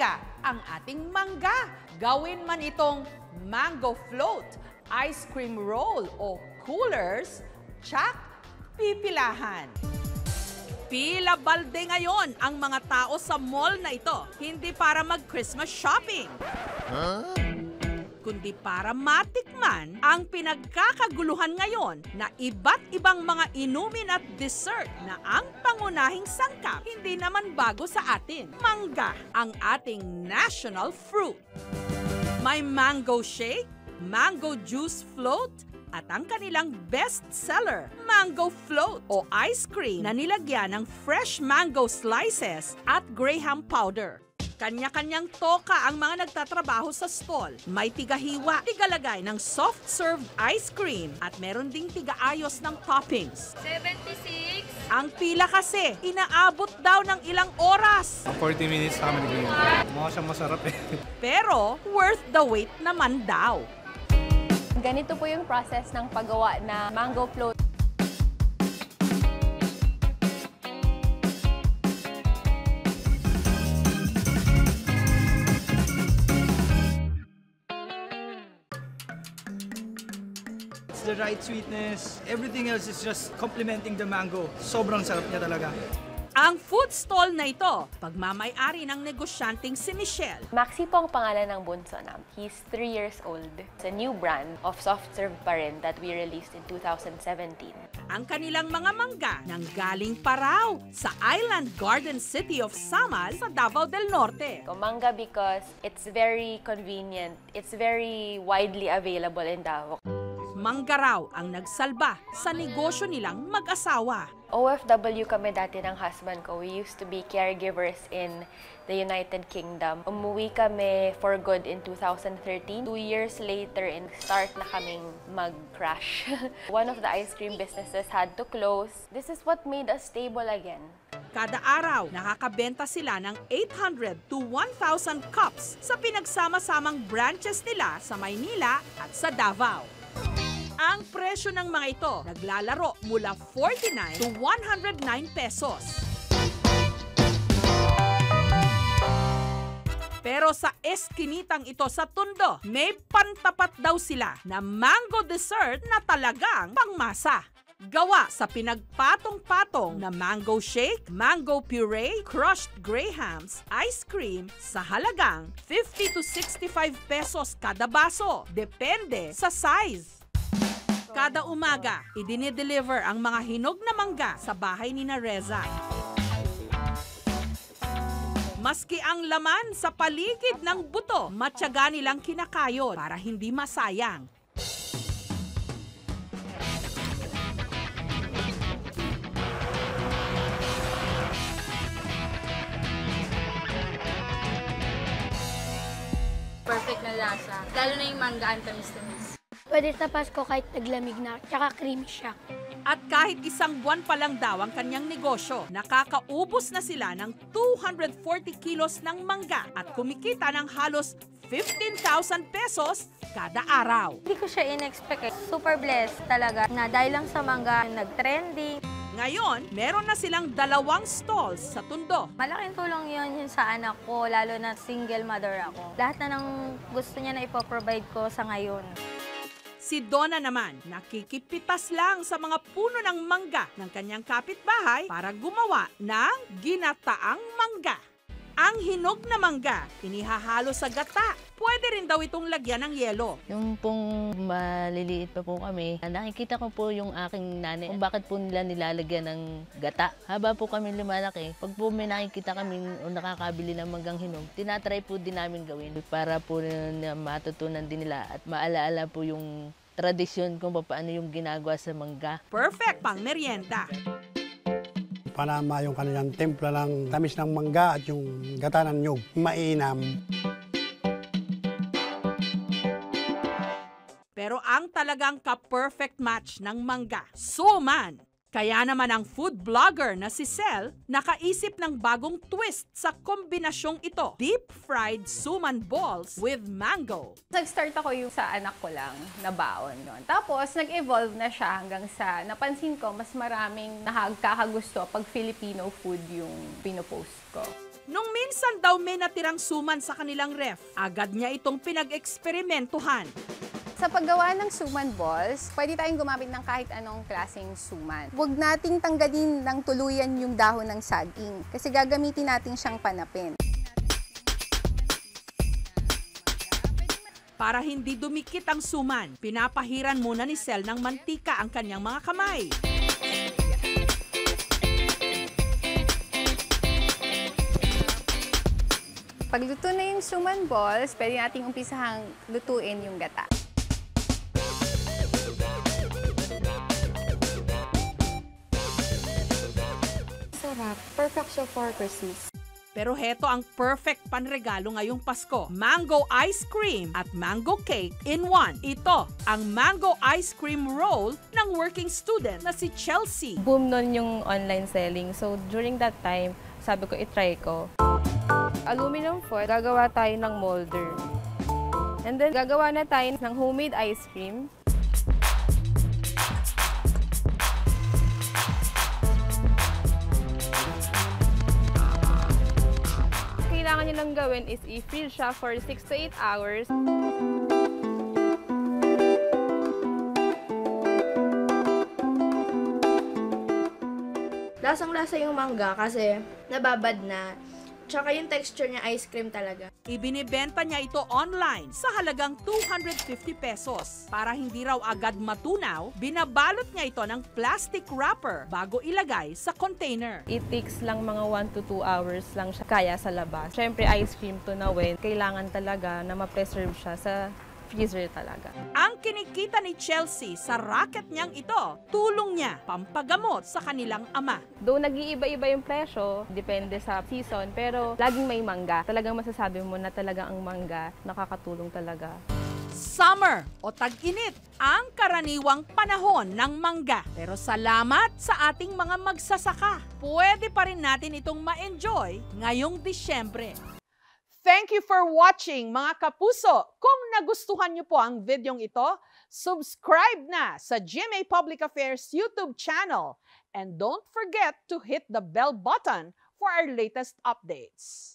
umaga ang ating mangga. Gawin man itong mango float, ice cream roll o coolers, tsak, pipilahan. Pila balde ngayon ang mga tao sa mall na ito. Hindi para mag-Christmas shopping, kundi para matikman ang pinagkakaguluhan ngayon na iba't ibang mga inumin at dessert na ang pangunahing sangkap hindi naman bago sa atin. Mangga, ang ating national fruit. May mango shake, mango juice float, at ang kanilang best seller, mango float o ice cream na nilagyan ng fresh mango slices at graham powder. Kanya-kanyang toka ang mga nagtatrabaho sa stall. May tigahiwa, tigalagay ng soft-served ice cream at meron ding tigaayos ng toppings. 76. Ang pila kasi, inaabot daw ng ilang oras. 40 minutes kami naging. Mukha siyang masarap eh. Pero worth the wait naman daw. Ganito po yung process ng paggawa na mango float. It's the right sweetness. Everything else is just complementing the mango. Sobrang sarap niya talaga. Ang food stall na ito, pagmamay-ari ng negosyanteng si Michelle. Maxi po ang pangalan ng bunso namin. He's 3 years old. It's a new brand of soft serve pa rin that we released in 2017. Ang kanilang mga mangga nang galing pa raw sa Island Garden City of Samal sa Davao del Norte. Mangga because it's very convenient. It's very widely available in Davao. Mangga raw ang nagsalba sa negosyo nilang mag-asawa. OFW kami dati ng husband ko. We used to be caregivers in the United Kingdom. Umuwi kami for good in 2013. 2 years later, start na kaming mag-crash. One of the ice cream businesses had to close. This is what made us stable again. Kada araw, nakakabenta sila ng 800 to 1,000 cups sa pinagsama-samang branches nila sa Maynila at sa Davao. Ang presyo ng mga ito naglalaro mula 49 to 109 pesos. Pero sa eskinitang ito sa Tondo, may pantapat daw sila na mango dessert na talagang pangmasa. Gawa sa pinagpatong-patong na mango shake, mango puree, crushed grahams, ice cream sa halagang 50 to 65 pesos kada baso. Depende sa size. Kada umaga, idinideliver ang mga hinog na mangga sa bahay ni Reza. Maski ang laman sa paligid ng buto, matyaga nilang kinakayod para hindi masayang. Perfect na lasa. Lalo na yung mangga ang tamis-tamis. Pwede sa Pasko kahit naglamig na, tsaka creamy siya. At kahit isang buwan pa lang daw ang kanyang negosyo, nakakaubos na sila ng 240 kilos ng mangga at kumikita ng halos 15,000 pesos kada araw. Hindi ko siya in-expect. Super blessed talaga na dahil lang sa mangga nag-trending. Ngayon, meron na silang 2 stalls sa Tondo. Malaking tulong yun sa anak ko, lalo na single mother ako. Lahat na ng gusto niya na ipoprovide ko sa ngayon. Si Donna naman, nakikipitas lang sa mga puno ng mangga ng kanyang kapitbahay para gumawa ng ginataang mangga. Ang hinog na mangga, inihahalo sa gata. Pwede rin daw itong lagyan ng yelo. Yung pong maliliit pa po kami, nakikita ko po yung aking nanay kung bakit po nila nilalagyan ng gata. Haba po kami lumalaki, pag po may nakikita kami o nakakabili ng manggang hinog, tinatry po din namin gawin para po na matutunan din nila at maalaala po yung tradisyon kung paano yung ginagawa sa mangga. Perfect pang merienda. Panama yung kanilang templa ng tamis ng mangga at yung gata ng nyug, mainam. Pero ang talagang ka-perfect match ng mangga, suman. Kaya naman ang food blogger na si Sel nakaisip ng bagong twist sa kombinasyong ito. Deep-fried suman balls with mango. Nag-start ako yung sa anak ko lang na baon nun. Tapos nag-evolve na siya hanggang sa napansin ko mas maraming nakakakagusto pag Filipino food yung pinopost ko. Nung minsan daw may natirang suman sa kanilang ref, agad niya itong pinag-eksperimentuhan. Sa paggawa ng suman balls, pwede tayong gumamit ng kahit anong klaseng suman. Huwag nating tanggalin ng tuluyan yung dahon ng saging kasi gagamitin natin siyang panapin. Para hindi dumikit ang suman, pinapahiran muna ni Sel ng mantika ang kanyang mga kamay. Pag luto na yung suman balls, pwede nating umpisahang lutuin yung gata. Sarap. Perfect siya for Christmas. Pero heto ang perfect panregalo ngayong Pasko. Mango ice cream at mango cake in one. Ito ang mango ice cream roll ng working student na si Chelsea. Boom nun yung online selling. So during that time, sabi ko itry ko. Aluminum foil, gagawa tayo ng molder. And then gagawa na tayo ng homemade ice cream. Kailangan nyo lang gawin is i-freeze siya for 6 to 8 hours. Lasang-lasa yung mangga kasi nababad na. Tsaka yung texture niya ice cream talaga. Ibinibenta niya ito online sa halagang 250 pesos. Para hindi raw agad matunaw, binabalot niya ito ng plastic wrapper bago ilagay sa container. It takes lang mga 1 to 2 hours lang siya kaya sa labas. Siyempre ice cream tunawin, kailangan talaga na ma-preserve siya sa freezer talaga. Ang kinikita ni Chelsea sa racket niyang ito, tulong niya pampagamot sa kanilang ama. Though nag-iiba-iba yung presyo, depende sa season, pero laging may mangga. Talagang masasabi mo na talaga ang mangga nakakatulong talaga. Summer o tag-init ang karaniwang panahon ng mangga. Pero salamat sa ating mga magsasaka. Pwede pa rin natin itong ma-enjoy ngayong Disyembre. Thank you for watching mga kapuso. Kung nagustuhan niyo po ang videong ito, subscribe na sa GMA Public Affairs YouTube channel. And don't forget to hit the bell button for our latest updates.